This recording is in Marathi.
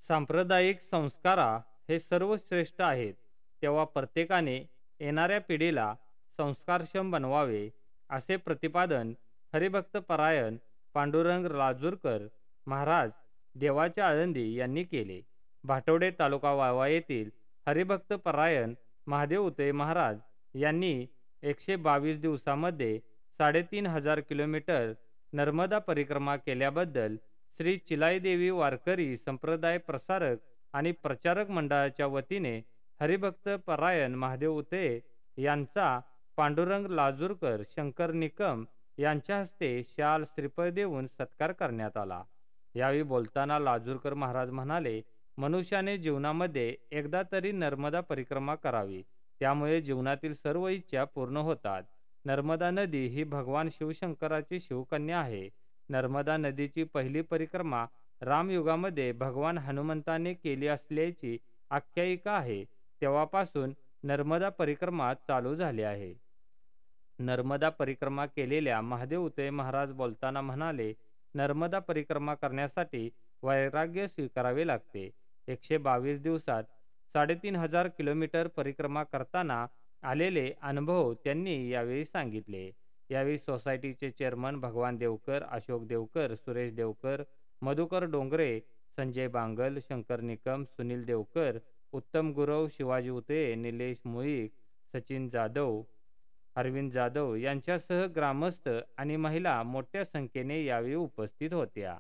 सांप्रदायिक संस्कारा हे सर्वश्रेष्ठ आहेत, तेव्हा प्रत्येकाने येणाऱ्या पिढीला संस्कारक्षम बनवावे, असे प्रतिपादन हरिभक्तपरायण पांडुरंग लाजूरकर महाराज देवाच्या आळंदी यांनी केले. भाटवडे तालुका वाळवा येथील हरिभक्तपरायण महादेव उते महाराज यांनी 122 दिवसामध्ये 3,500 किलोमीटर नर्मदा परिक्रमा केल्याबद्दल श्री चिलाईदेवी वारकरी संप्रदाय प्रसारक आणि प्रचारक मंडळाच्या वतीने हरिभक्त परायण महादेव उते यांचा पांडुरंग लाजूरकर शंकर निकम यांच्या हस्ते शाल श्रीफळ देऊन सत्कार करण्यात आला. यावेळी बोलताना लाजूरकर महाराज म्हणाले, मनुष्याने जीवनामध्ये एकदा तरी नर्मदा परिक्रमा करावी, त्यामुळे जीवनातील सर्व इच्छा पूर्ण होतात. नर्मदा नदी ही भगवान शिवशंकराची शिवकन्या आहे. नर्मदा नदीची पहिली परिक्रमा रामयुगामध्ये भगवान हनुमंताने केली असल्याची आख्यायिका आहे. तेव्हापासून नर्मदा परिक्रमा चालू झाली आहे. नर्मदा परिक्रमा केलेल्या महादेव उते महाराज बोलताना म्हणाले, नर्मदा परिक्रमा करण्यासाठी वैराग्य स्वीकारावे लागते. 122 दिवसात 3,500 किलोमीटर परिक्रमा करताना आलेले अनुभव त्यांनी यावेळी सांगितले. यावेळी सोसायटीचे चेअरमन भगवान देवकर, अशोक देवकर, सुरेश देवकर, मधुकर डोंगरे, संजय बांगल, शंकर निकम, सुनील देवकर, उत्तम गुरव, शिवाजी उते, निलेश मुळीक, सचिन जाधव, अरविंद जाधव यांच्यासह ग्रामस्थ आणि महिला मोठ्या संख्येने यावेळी उपस्थित होत्या.